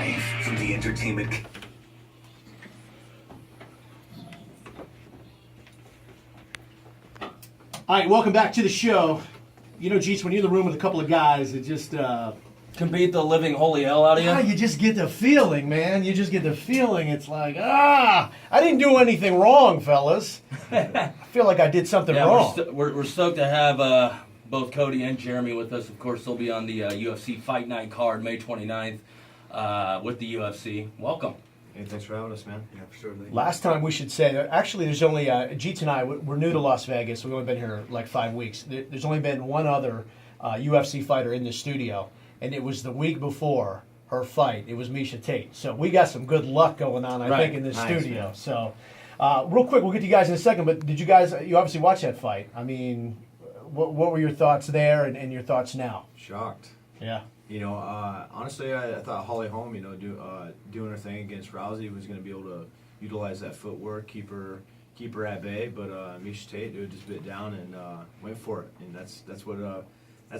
Live from the entertainment. All right, welcome back to the show. You know, Jeets, when you're in the room with a couple of guys, it just Can beat the living holy hell out of you. you just get the feeling, man. You just get the feeling. It's like, I didn't do anything wrong, fellas. I feel like I did something Yeah, wrong. we're stoked to have both Cody and Jeremy with us. Of course, they'll be on the UFC Fight Night card May 29th with the UFC. Welcome. Hey, thanks for having us, man. Yeah, for sure. Last time we should say, actually, there's only, Jeets and I, we're new to Las Vegas. We've only been here like 5 weeks. There's only been one other UFC fighter in the studio, and it was the week before her fight. It was Miesha Tate. So we got some good luck going on, I think, in this Nice, studio. man. So real quick, we'll get to you guys in a second, but did you guys, you obviously watched that fight. I mean, what were your thoughts there and your thoughts now? Shocked. Yeah. You know, honestly, I thought Holly Holm, doing her thing against Rousey was going to be able to utilize that footwork, keep her at bay. But Miesha Tate, dude, just bit down and went for it. And that's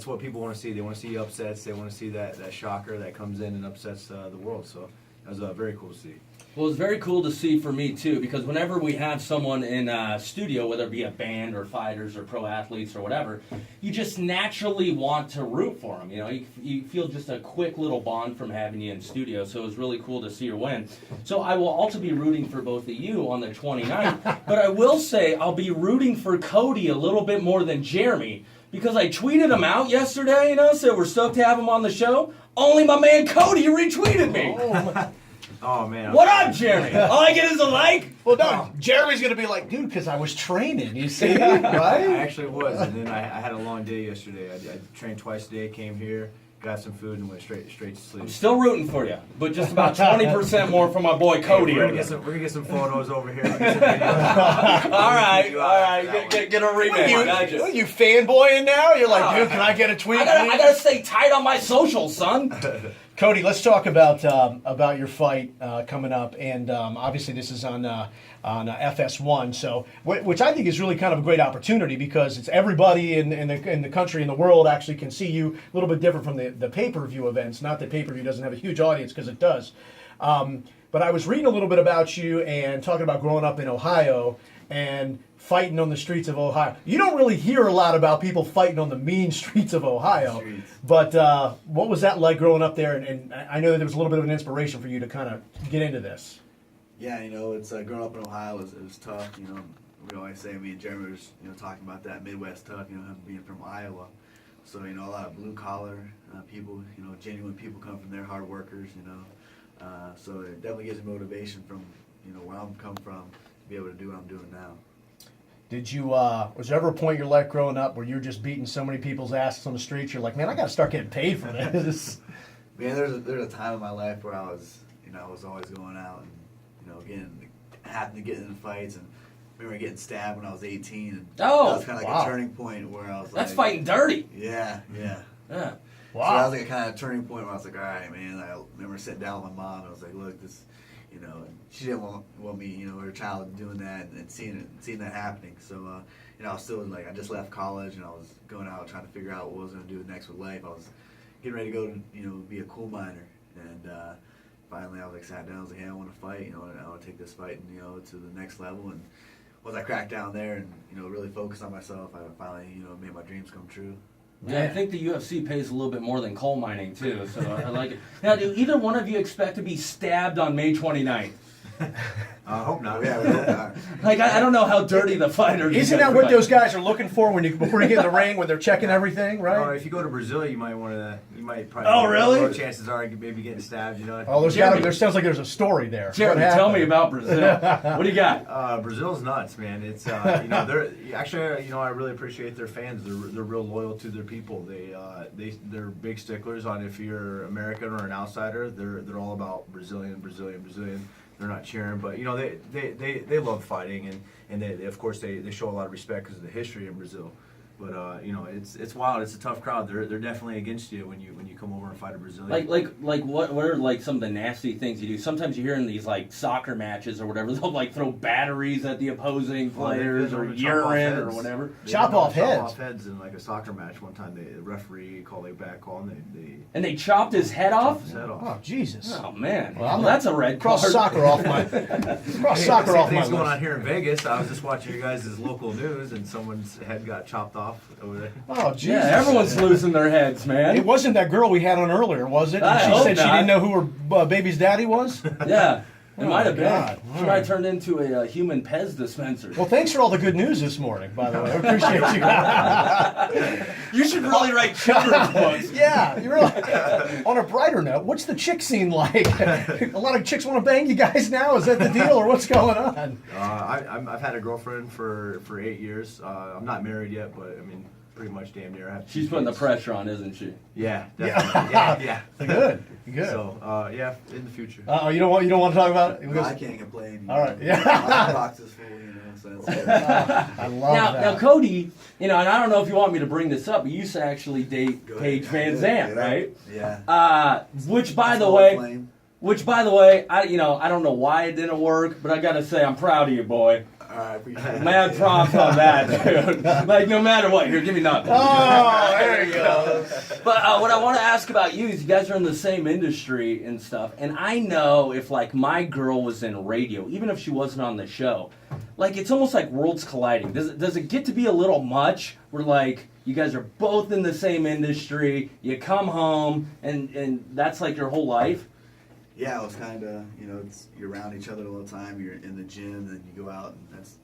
what people want to see. They want to see upsets. They want to see that shocker that comes in and upsets the world. So that was very cool to see. Well, it's very cool to see for me, too, because whenever we have someone in studio, whether it be a band or fighters or pro athletes or whatever, you just naturally want to root for them. You know, you feel just a quick little bond from having you in studio, so it was really cool to see her win. So I will also be rooting for both of you on the 29th, but I will say I'll be rooting for Cody a little bit more than Jeremy, because I tweeted him out yesterday, said we're stoked to have him on the show. Only my man Cody retweeted me. Oh, man. What up, Jeremy? All I get is a like? Well, no, Jeremy's going to be like, dude, because I was training, you see, I right? actually was. And then I had a long day yesterday. I trained twice a day, came here, got some food, and went straight to sleep. I'm still rooting for you, but just about 20% more for my boy Cody. We're gonna get some photos over here. We're gonna get some videos. all right. Get a rematch. Gotcha. What, you fanboying now? You're like, dude, can I get a tweet? I gotta stay tight on my socials, son. Cody, let's talk about your fight coming up, and obviously this is on FS1. So, which I think is really kind of a great opportunity because it's everybody in the country and the world actually can see you. A little bit different from the pay-per-view events. Not that pay-per-view doesn't have a huge audience, because it does. But I was reading a little bit about you and talking about growing up in Ohio and fighting on the streets of Ohio. You don't really hear a lot about people fighting on the mean streets of Ohio. But what was that like growing up there? And I know that there was a little bit of an inspiration for you to kind of get into this. Yeah, it's growing up in Ohio, it was tough. We always say, me and Jeremy was, talking about that Midwest tough, him being from Iowa. So, a lot of blue collar people, genuine people come from there, hard workers, So it definitely gives me motivation from, where I'm come from to be able to do what I'm doing now. Did you, was there ever a point in your life growing up where you're just beating so many people's asses on the streets, you're like, man, I got to start getting paid for this? Man, there's a time in my life where I was always going out and, having to get into fights, and I remember getting stabbed when I was 18, and that was kind of like a turning point where I was That's like, fighting dirty. Yeah. Yeah. So that was like a kind of turning point where I was like, all right, man. I remember sitting down with my mom, and I was like, look, this, and she didn't want me, her child doing that and seeing that happening. So, I was still like, I just left college, and I was going out trying to figure out what I was going to do next with life. I was getting ready to go, be a coal miner, and finally I was like, sat down, I was like, hey, I want to fight, I want to take this fight, to the next level. And once I cracked down there and, really focused on myself, I finally, made my dreams come true. Yeah, I think the UFC pays a little bit more than coal mining, too, so I like it. Now, do either one of you expect to be stabbed on May 29th? I hope not. Yeah, we hope not. Like, I don't know how dirty the fighters Isn't that what those guys are looking for before you get in the ring, when they're checking everything, right? If you go to Brazil, you might probably. Oh, really? More chances are you maybe getting stabbed. Oh, there sounds like there's a story there. Jeremy, tell me about Brazil. What do you got? Brazil's nuts, man. It's they're actually I really appreciate their fans. They're real loyal to their people. They're big sticklers on if you're American or an outsider. They're all about Brazilian. They're not cheering, but they love fighting, and they of course they show a lot of respect because of the history in Brazil. But you know, it's wild. It's a tough crowd. They're definitely against you when you come over and fight a Brazilian. Like what are like some of the nasty things you do? Sometimes you hear in these like soccer matches or whatever, they'll like throw batteries at the opposing players or urine or whatever. Chop off heads. Chop off heads in like a soccer match one time. The referee called a bad call And they chopped his head off? chopped his head off. Oh Jesus! Oh man. Well, I'm Well, that's a red card. Cross soccer off my cross soccer Same off my thing's going on list. here in Vegas. I was just watching you guys' local news, and someone's head got chopped off over there. Oh Jesus! Yeah, everyone's losing their heads, man. It wasn't that girl we had on earlier, was it? And I she hope said she not. didn't know who her bababy's daddy was. Yeah. It Oh, might have my been. God. She All might right. turned into a human Pez dispenser. Well, thanks for all the good news this morning, by the way. I appreciate you. You should really write children's books. Yeah, you're right. On a brighter note, what's the chick scene like? A lot of chicks want to bang you guys now. Is that the deal, or what's going on? I've had a girlfriend for 8 years. I'm not married yet, but I mean, pretty much damn near. I have 2 She's putting the kids. pressure on, isn't she? Yeah, definitely. Yeah. Good, good. So, yeah, in the future. You don't want to talk about it? No, I can't complain. All right, yeah. My box is full, so that's good. I love Now, that. Cody, and I don't know if you want me to bring this up, but you used to actually date Go ahead. Paige Van Yeah, Zandt, yeah. right? Yeah. Which, by That's the all way, claim. I don't know why it didn't work, but I gotta say I'm proud of you, boy. All right, appreciate it. Mad props on that, dude. Like no matter what, here, give me nothing. Oh, there you go. But what I want to ask about you is you guys are in the same industry and stuff, and I know if like my girl was in radio, even if she wasn't on the show, like it's almost like worlds colliding. Does it get to be a little much? Where like you guys are both in the same industry, you come home, and that's like your whole life. Yeah, it was kind of, you're around each other all the time. You're in the gym, and you go out, and that's.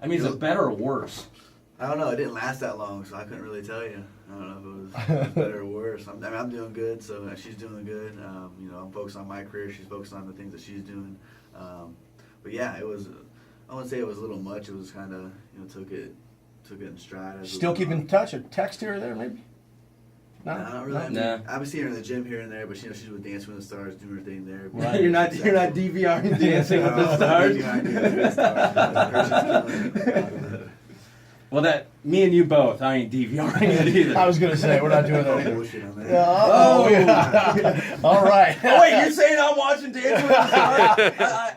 I mean, is it better or worse? I don't know. It didn't last that long, so I couldn't really tell you. I don't know if it was better or worse. I'm doing good, so she's doing good. I'm focused on my career. She's focused on the things that she's doing. But yeah, it was. I wouldn't say it was a little much. It was kind of, took it in stride. As it Still went keep on. in touch? A text here or there, maybe? No, No, not really. No. I've been seeing her in the gym here and there, but she's with Dancing with the Stars, doing her thing there. Right. You're not DVRing Dancing with the Stars. Well, that me and you both. I ain't DVRing it either. I was gonna say we're not doing that either. Bullshit on that. Oh, yeah. All right. Oh wait, you're saying I'm watching Dancing with the Stars?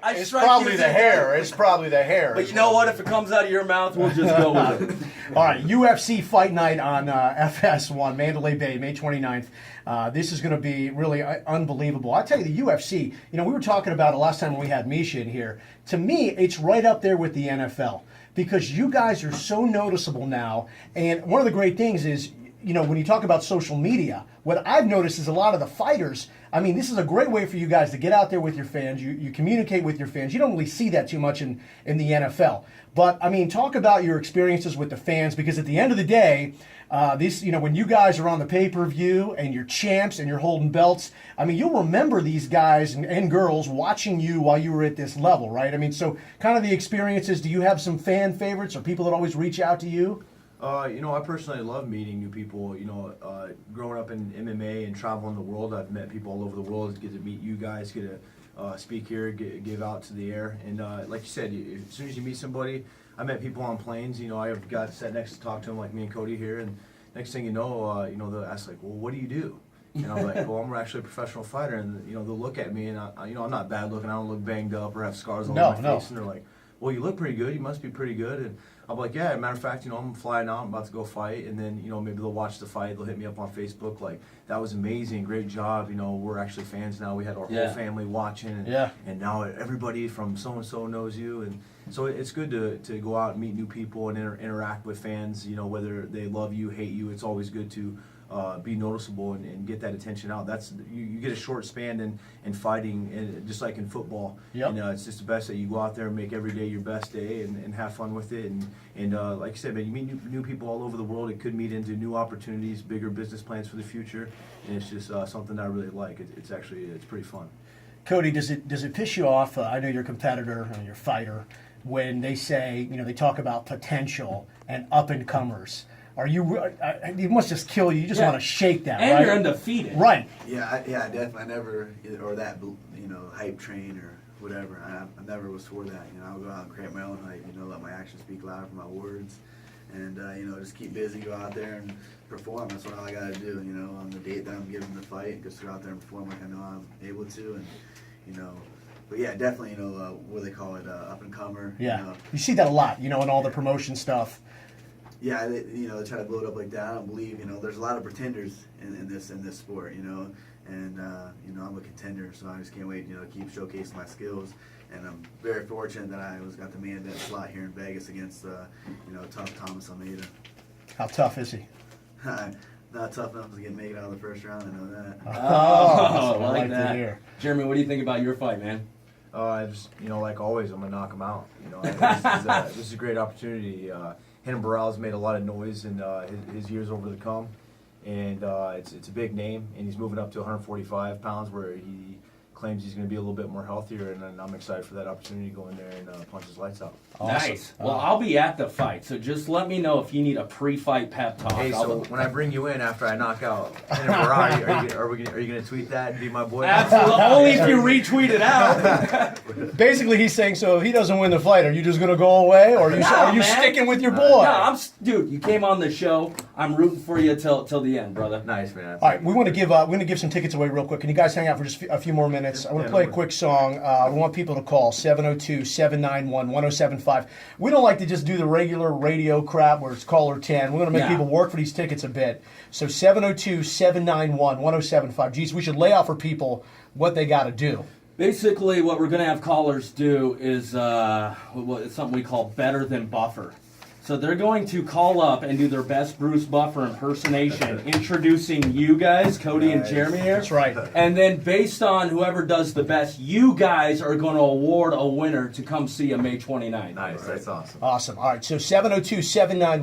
I It's strike probably you the as- hair. It's probably the hair. But you know what? If it comes out of your mouth, we'll just go with it. All right, UFC Fight Night on FS1, Mandalay Bay, May 29th. This is going to be really unbelievable. I tell you, the UFC, we were talking about it last time when we had Misha in here. To me, it's right up there with the NFL because you guys are so noticeable now. And one of the great things is, when you talk about social media, what I've noticed is a lot of the fighters, I mean, this is a great way for you guys to get out there with your fans. You communicate with your fans. You don't really see that too much in the NFL. But, I mean, talk about your experiences with the fans because at the end of the day, when you guys are on the pay-per-view and you're champs and you're holding belts, I mean, you'll remember these guys and girls watching you while you were at this level, right? I mean, so kind of the experiences, do you have some fan favorites or people that always reach out to you? I personally love meeting new people. Growing up in MMA and traveling the world, I've met people all over the world. Get to meet you guys, get to speak here, give out to the air. And like you said, as soon as you meet somebody, I met people on planes. I've got sat next to talk to them like me and Cody here. And next thing you know, they'll ask like, well, what do you do? And I'm like, well, I'm actually a professional fighter. And, they'll look at me and, I'm not bad looking. I don't look banged up or have scars all over my face. And they're like, well, you look pretty good. You must be pretty good. And I'm like, yeah, matter of fact, I'm flying out. I'm about to go fight. And then, maybe they'll watch the fight. They'll hit me up on Facebook like, that was amazing. Great job. We're actually fans now. We had our whole family watching. And now everybody from so-and-so knows you. And so it's good to go out and meet new people and interact with fans, whether they love you, hate you. It's always good to be noticeable and get that attention out. That's you get a short span in fighting, and just like in football. Yep. It's just the best that you go out there and make every day your best day and have fun with it. And like I said, man, you meet new people all over the world. It could meet into new opportunities, bigger business plans for the future. And it's just something that I really like. It's pretty fun. Cody, does it piss you off? I know you're a competitor and you're a fighter. When they say, they talk about potential and up and comers. Are you? It must just kill you. You just want to shake that, and right? you're undefeated. Right. Yeah, definitely. I never, or that, hype train or whatever. I never was for that. I'll go out and create my own hype. Let my actions speak louder than my words. and you know, just keep busy, go out there and perform. That's what all I got to do. You know, on the date that I'm given the fight, just go out there and perform like I know I'm able to, and you know. But yeah, definitely, you know, what do they call it, up and comer. Yeah, You know. you see that a lot, you know, in all the promotion stuff. Yeah, you know, they try to blow it up like that. I don't believe, you know, there's a lot of pretenders in this sport, you know, and you know, I'm a contender, so I just can't wait, you know, to keep showcasing my skills. And I'm very fortunate that I got the main event slot here in Vegas against, you know, tough Thomas Almeida. How tough is he? Not tough enough to make it out of the first round. I know that. Oh, I like to that. hear. Jeremy, what do you think about your fight, man? I just, you know, like always, I'm gonna knock him out. You know, this is a great opportunity. Hidden Barral's made a lot of noise in his years over the come, and it's a big name, and he's moving up to 145 pounds, where he claims he's going to be a little bit more healthier, and I'm excited for that opportunity to go in there and punch his lights out. Awesome. Nice. Well, I'll be at the fight, so just let me know if you need a pre-fight pep talk. Hey, so when I bring you in after I knock out Hidden Barral, are you going to tweet that and be my boy? Absolutely. Only if you retweet it out. Basically, he's saying, so if he doesn't win the fight, are you just going to go away, or are you, No, are you man. sticking with your boy? No, dude, you came on the show. I'm rooting for you till the end, brother. Nice, man. All right, we want to give some tickets away real quick. Can you guys hang out for just a few more minutes? I want to play a quick song. We want people to call 702-791-1075. We don't like to just do the regular radio crap where it's caller 10. We want to make Yeah. people work for these tickets a bit. So 702-791-1075. Geez, we should lay out for people what they got to do. Basically, what we're going to have callers do is it's something we call Better Than Buffer. So they're going to call up and do their best Bruce Buffer impersonation, introducing you guys, Cody and Jeremy here. That's right. And then based on whoever does the best, you guys are going to award a winner to come see you May 29th. Nice, that's awesome. Awesome. All right, so 702-791.